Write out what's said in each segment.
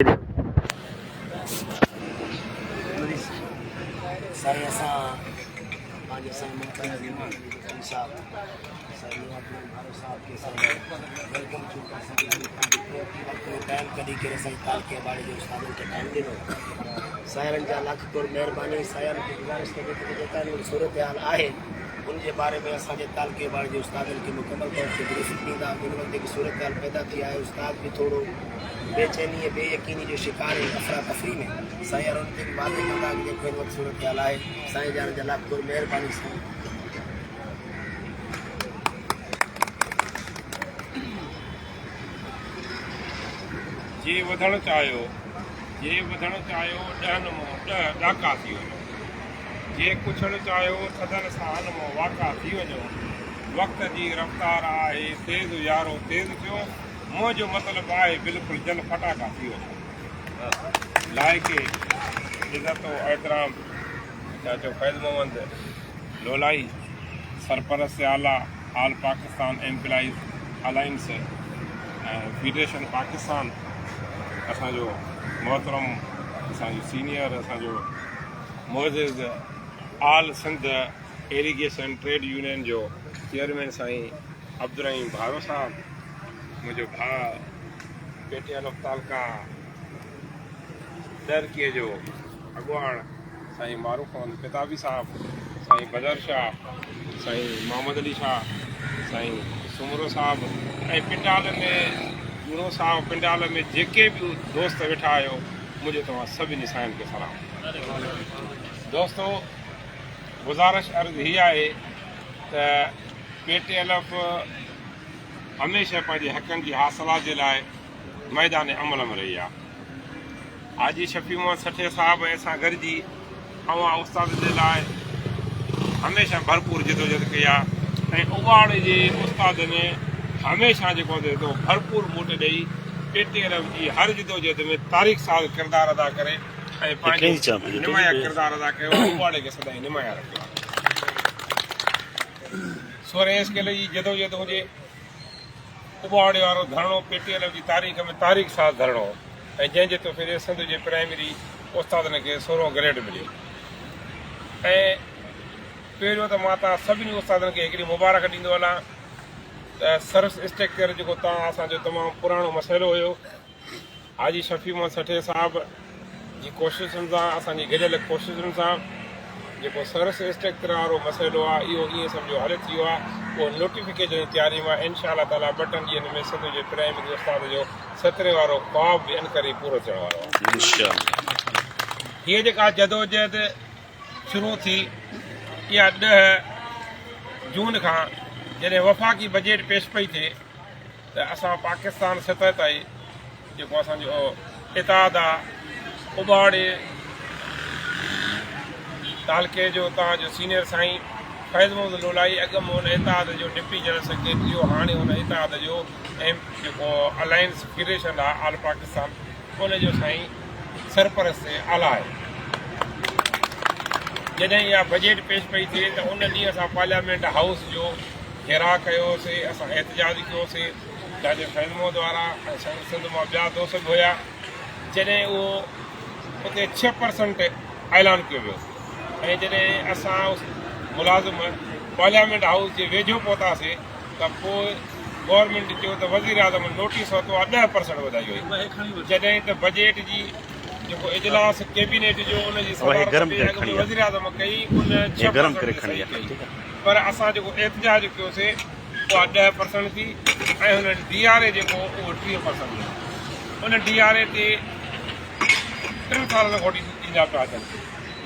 साईं असां पंहिंजे साईं मुमताज़ साहब साईं भारो साहब के साईं वेलकम टू टाइम कढी करे साईं तालके बाड़े जो उस्तादनि खे टाइम ॾिनो सायरनि जा लख कोर महिरबानी सायरनि खे गुज़ारिश कजे त जेका सूरत हाल आहे उनके बारे में असांजे तालके बाड़े जे उस्तादनि खे मुकमल तौर ते दुरुस्त ॾींदा उन वक़्तु जेकी सूरत हाल पैदा थी आहे उस्ताद बि थोरो बेचैनी बेयकीनी जो शिकार है अफरा तफरी में साईं उन ते वादे कंदा कि जेको हिन वक़्तु सूरत हाल आहे साईं जान जा लख कोर महिरबानी साईं जे वधणु चाहियो 10 मां 10 ॾाका थी वञो जे कुझु चाहियो थधनि सां मां वाका थी वञो वक़्त जी रफ़्तार आहे तेज़ यारो तेज़ थियो मुंहिंजो मतिलबु आहे बिल्कुलु जल फटाका थी वञो लाइक़े इज़त एहतराम चाचो फैज़ मोहम्मद लोलाई सरपरस्त आला all Pakistan employees alliance federation Pakistan असांजो मोहतरम असांजो सीनियर असांजो मोज़िज़ all Sindh irrigation trade union जो चेयरमैन साईं अब्दुर्रहीम भारो साहब मुंहिंजो भाउ पेटियाल तालका दरकीअ जो अॻुवाण साईं मारूफ़ किताबी साहब साईं बदर शाह साईं मोहम्मद अली शाह साईं सुमरो साहब ऐं पिंडाल में जूनो साहब पिंडाल में जेके बि दोस्त वेठा आहियो मुंहिंजो तव्हां सभिनी साईंनि खे सलाम दोस्तो गुज़ारिश अर्ज़ु हीअ आहे त PTLF हमेशह पंहिंजे हक़नि जी हासिलात जे लाइ मैदान अमल में रही आहे हाजी शफ़ी मोहम्मद सठे साहब ऐं असां गॾिजी अवां उस्ताद जे लाइ हमेशह भरपूर जिदोजहद कई आहे ऐं उबाड़ जे उस्तादनि हमेशह जेको भरपूर वोट ॾेई PTLF जी हर जिदोजहद में तारीख़ साल किरदारु अदा करे ऐं पंहिंजो निमाया किरदारु अदा कयो उबाड़े खे सदाईं निमाया रखियो आहे 16 स्केल जी जदोजहद हुजे उबाड़े वारो धरणो PTLF जी तारीख़ में तारीख़ साल धरणो ऐं जंहिंजे तोहफ़े सिंध जे प्राइमरी उस्तादनि खे 16 ग्रेड मिलियो ऐं पहिरियों त मां तव्हां सभिनी उस्तादनि खे हिकिड़ी मुबारक ॾींदो हलां त सर्विस इंस्ट्रक्टर जेको तव्हां असांजो तमामु पुराणो मसइलो हुयो हाजी शफ़ी मोहम्मद सठे साहब जी कोशिशुनि सां असांजी गॾियल कोशिशुनि सां जेको सर्विस इंस्ट्रक्टर वारो मसइलो आहे इहो ईअं सम्झो हल थी वियो आहे उहो नोटिफिकेशन जी तयारी मां इनशा ताला 2 ॾींहंनि में सिंध जे प्राइमरी उस्ताद जो 17 वारो ख़्वाब बि इन करे पूरो थियण वारो आहे हीअ जेका जदोजहद शुरू थी इहा 10 जून खां जॾहिं वफ़ाक़ी बजट पेश पई थिए त असां पाकिस्तान सतह ताईं जेको असांजो इताद आहे उबाड़े तालके जो तव्हांजो सीनियर साईं फैज़ मोहम्मद लोलाई अॻु में हुन इताद जो डिप्टी जनरल सेक्रेटरी हो हाणे हुन इताद जो जेको अलायंस फेडरेशन आहे आल पाकिस्तान उनजो साईं सरपरस्त आला आहे जॾहिं इहा बजट पेश पई थिए त उन ॾींहुं असां पार्लियामेंट हाउस जो घेरा कयोसीं असां एहतजाज कयोसीं ॾाढे फैज़ मोहम्मद वारा ऐं सिंध मां ॿिया दोस्त बि हुया जॾहिं उहो उते 6% ऐलान कयो वियो ऐं जॾहिं असां मुलाज़िम पार्लियामेंट हाउस जे वेझो पहुतासीं त पोइ गवर्नमेंट चयो त वज़ीर आज़म नोटिस वरितो आहे 10% वधाई हुई जॾहिं त बजट जी जेको इजलास कैबिनेट जो उनजी वज़ीर आज़म कई उन 6% पर असां जेको एहतजाज कयोसीं उहा 10% थी ऐं हुन DRA जेको उहो 3% उन DRA ते 3 सालनि खां वठी ॾींदा पिया अचनि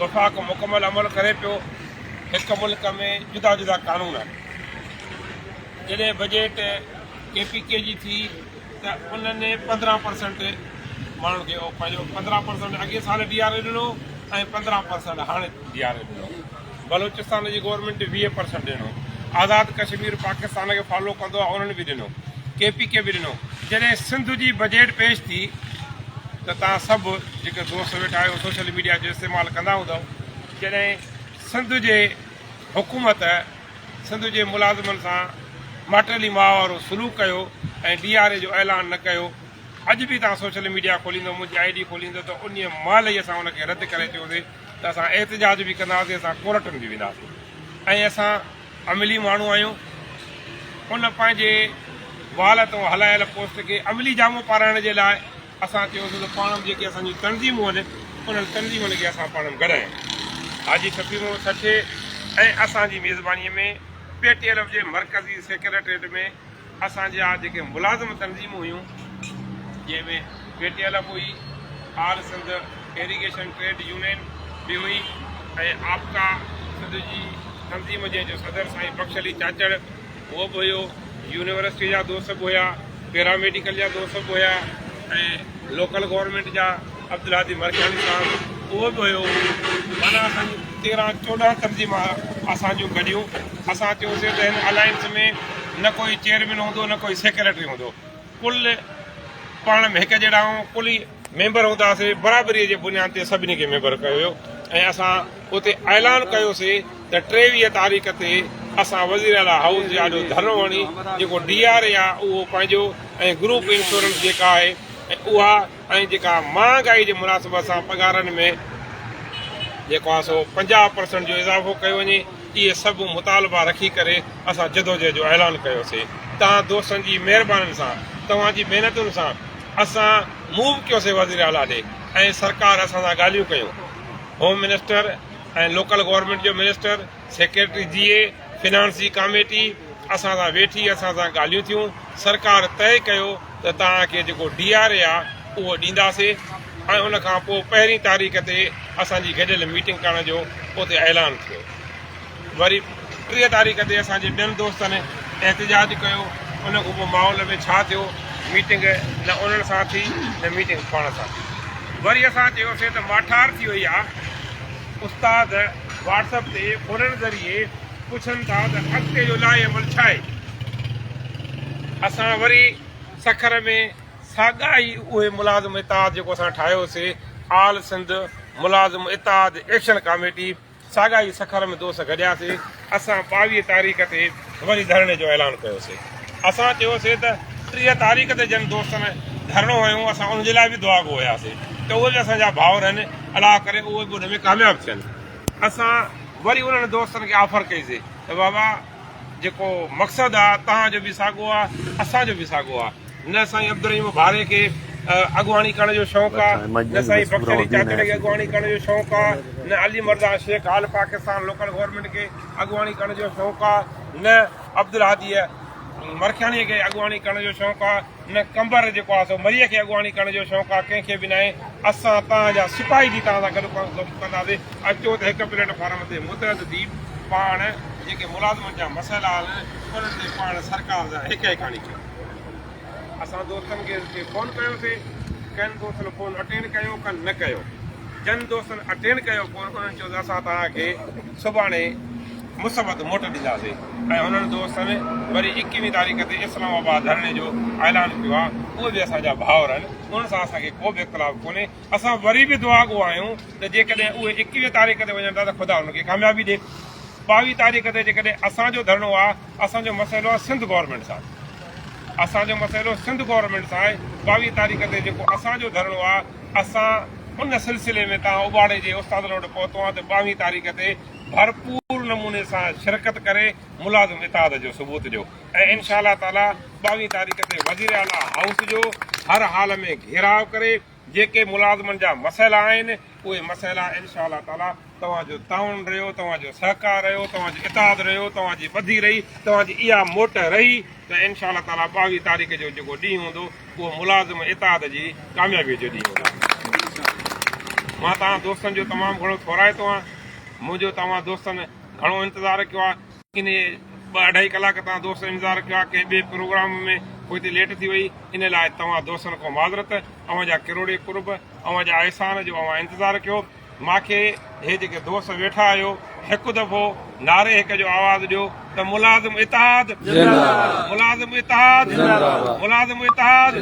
वफ़ाक़ मुकमल अमल करे पियो हिकु मुल्क में जुदा जुदा कानून आहिनि जॾहिं बजट KPK जी थी त उन्हनि 15% माण्हुनि खे पंहिंजो 15% अॻे साल DRA ॾिनो ऐं 15% हाणे DRA ॾिनो बलोचिस्तान जी गवर्नमेंट 20% ॾिनो आज़ाद कश्मीर पाकिस्तान खे फॉलो कंदो आहे उन्हनि बि ॾिनो KPK बि ॾिनो जॾहिं सिंध जी बजट पेश थी त तव्हां सभु जेके दोस्त वेठा आहियो सोशल मीडिया जो इस्तेमालु कंदा हूंदव जॾहिं सिंध जे हुकूमत सिंध जे मुलाज़िमनि सां माटली माह वारो सलूक कयो ऐं DRA जो ऐलान न कयो त अॼु बि तव्हां सोशल मीडिया खोलींदो, मुंहिंजी ID खोलींदो त उन महिल ई असां उनखे रद्द करे चयोसीं त असां एहतिजाज बि कंदासीं, असां कोर्टनि बि वेंदासीं। ऐं असां अमली माण्हू आहियूं, उन पंहिंजे वाल तां हलायल पोस्ट खे अमली जामो पाराइण जे लाइ असां चयोसीं त पाण में जेके असांजी तंज़ीमूं आहिनि उन्हनि तंज़ीमुनि खे असां पाण में गॾायूं। हाजी शफ़ीउर सठे ऐं असांजी मेज़बानीअ में PTLF जे मरकज़ी सेक्रेटरेट में असांजा जेके मुलाज़िम तंज़ीमूं हुयूं, जंहिंमें PTLF हुई, आल सिंध इरीगेशन ट्रेड यूनियन बि हुई, ऐं आपका सिंध जी तंज़ीम जंहिंजो सदर साईं बख़्श अली चाचड़ उहो बि हुयो, यूनिवर्सिटी जा दोस्त बि हुया, पैरामेडिकल जा दोस्त बि हुया, ऐं लोकल गवर्नमेंट जा अब्दुल हादी मरकानी साहब उहो बि हुयो। माना असांजी 13-14 तंज़ीम असां जूं गॾियूं। असां चयोसीं त हिन अलायंस में न कोई चेयरमैन हूंदो, न कोई सेक्रेटरी हूंदो, कुल पाण में हिकु जहिड़ा कुल ई मेंबर हूंदासीं, बराबरीअ जे बुनियाद ते सभिनी खे मेंबर कयो वियो। ऐं असां उते ऐलान कयोसीं त 23 तारीख़ ते असां वज़ीर आला हाउस जे ॾाढो धरणो हणी जेको DRA आहे उहो पंहिंजो, ऐं ग्रुप इंश्योरेंस जेका आहे उहा, ऐं जेका महांगाई जे मुनासिबत सां पघारनि में जेको आहे सो 50% जो इज़ाफ़ो कयो वञे, इहे सभु मुतालबा रखी करे असां जदोजहद जो ऐलान कयोसीं। तव्हां दोस्तनि जी महिरबानी सां, तव्हांजी महिनतुनि सां असां मूव कयोसीं वज़ीर आला ॾे, ऐं सरकार असां सां ॻाल्हियूं कयूं। होम मिनिस्टर ऐं लोकल गवर्नमेंट जो मिनिस्टर, सेक्रेटरी GA, फिनांस जी कमेटी असां सां वेठी, असां सां ॻाल्हियूं थियूं। सरकार तय कयो त तव्हांखे जेको DRA आहे उहो ॾींदासीं, ऐं उन खां पोइ 1 तारीख़ ते असांजी गॾियल मीटिंग करण जो उते ऐलान थियो। वरी 3 तारीख़ ते असांजे ॿियनि दोस्तनि एहतिजाज कयो। उन खां पोइ माहौल में छा थियो, मीटिंग न उन्हनि सां थी न मीटिंग पाण सां थी। वरी असां चयोसीं त माठार थी वई आहे, उस्ताद WhatsApp ते फ़ोननि ज़रिए पुछनि था त अॻिते जो लाइ अमल छा आहे। असां वरी सखर में साॻा ई उहे मुलाज़िम इताद जेको असां ठाहियोसीं, आल सिंध मुलाज़िम इताद एक्शन कमेटी, साॻा ई सखर में दोस्त गॾियासीं। असां 22 तारीख़ ते वरी धरणे जो ऐलान कयोसीं। असां चयोसीं त 30 तारीख़ ते जन दोस्तनि धरणो हुयूं, असां उनजे लाइ बि दुआ गो हुयासीं त उहे बि असांजा भाउर आहिनि, अलाह करे उहे बि उन में कामयाबु थियनि। असां वरी उन्हनि दोस्तनि खे ऑफर कईसीं त बाबा जेको मक़सदु आहे तव्हांजो बि साॻियो आहे, असांजो बि साॻियो आहे। न साईं अब्दुल रहीम भारे खे अॻुवाणी करण जो शौक़ु आहे, न साईं बख़्श अली चाचड़ खे अॻुवाणी करण जो शौक़ु आहे, न अली मर्दा शेख आल पाकिस्तान लोकल गवर्नमेंट खे अॻुवाणी करण जो शौक़ु आहे, न अब्दुल हादी मरखानीअ खे अॻुवाणी करण जो शौक़ु आहे, न कंबर जेको आहे सो मरीअ खे अॻुवाणी करण जो शौक़ु आहे, कंहिंखे बि न आहे। असां तव्हांजा सिपाही बि तव्हां सां गॾु कंदासीं। अचो त हिकु प्लेटफॉर्म ते मुतहद थी पाण जेके मुलाज़िमनि जा मसइला आहिनि उन्हनि ते पाण सरकार जा हिकु कहाणी कयूं। असां दोस्तनि खे फ़ोन कयोसीं, कनि दोस्तनि फ़ोन अटेंड कयो, कनि न कयो। जन दोस्तनि अटेंड कयो फ़ोन, उन्हनि चयो त असां तव्हांखे सुभाणे मुसबत मोट ॾींदासीं। ऐं उन्हनि दोस्तनि वरी 21 तारीख़ ते इस्लामाबाद धरणे जो ऐलान कयो आहे। उहे बि असांजा भाउर आहिनि, उन्हनि सां असांखे को बि इख़्तिलाफ़ कोन्हे। असां वरी बि दुआ गो आहियूं त जेकॾहिं उहे 21 तारीख़ ते वञनि था त ख़ुदा उनखे कामयाबी ॾिए। 22 तारीख़ ते जेकॾहिं असांजो धरणो आहे, असांजो मसइलो आहे सिंध गवर्नमेंट सां, असांजो मसइलो सिंध गवर्नमेंट सां आहे। 22 तारीख़ ते जेको असांजो धरणो आहे, असां उन सिलसिले में तव्हां उबाड़े जे उस्तादनि वटि पहुतो आहे त 22 तारीख़ ते भरपूर नमूने सां शिरकत करे मुलाज़िम इताद जो सबूत ॾियो। ऐं इंशा अल्लाह ताला 22 तारीख़ ते वज़ीर आला हाउस जो हर हाल में घेराव करे जेके मुलाज़िमनि जा मसइला आहिनि उहे मसइला इंशा अल्लाह ताला तव्हांजो ताउन रहियो, तव्हांजो सहकार रहियो, तव्हांजी इताद रहियो, तव्हांजी ॿधी रही, तव्हांजी इहा मोट रही त इंशा अल्लाह ताला 22 तारीख़ जो जेको ॾींहुं हूंदो उहो मुलाज़िम इताद जी कामयाबीअ जो ॾींहुं हूंदो। मां तव्हां दोस्तनि जो तमामु घणो थोराइतो आहियां। मुंहिंजो तव्हां दोस्तनि घणो इंतज़ारु कयो आहे। इन 2-2.5 कलाक तव्हां दोस्त इंतज़ारु कयो आहे। कंहिं ॿिए प्रोग्राम में कोई हिते लेट थी वई, इन लाइ तव्हां दोस्तनि खां माज़रत। अव्हांजा किरोड़े कुर्ब, अव्हांजा अहसान जो अव्हां इंतज़ारु कयो। मूंखे हे जेके दोस्त वेठा आहियो, हिकु दफ़ो नारे हिक जो आवाज़ ॾियो त मुलाज़िम इताद, मुलाज़िम इताद, मुलाज़िम इताद,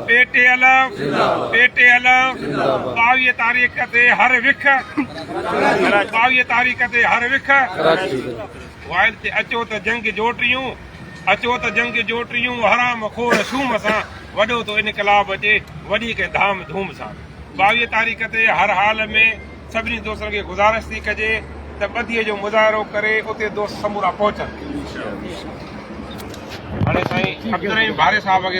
PTLF, PTLF। 22 तारीख़ ते हर विख, 22 तारीख़ ते हर विख वाइल ते अचो त जंग जोटियूं, अचो त जंग जोटियूं हराम खोर शूम सां वॾो तो इनकलाब अचे वॾी के धाम धूम सां। 22 तारीख़ ते हर हाल में सभिनी दोस्तनि खे गुज़ारिश थी कजे त ॿधीअ जो मुज़ाहिरो करे उते दोस्त समूरा पहुचनि। हाणे साईं अब्दुल रहीम भारे साहब खे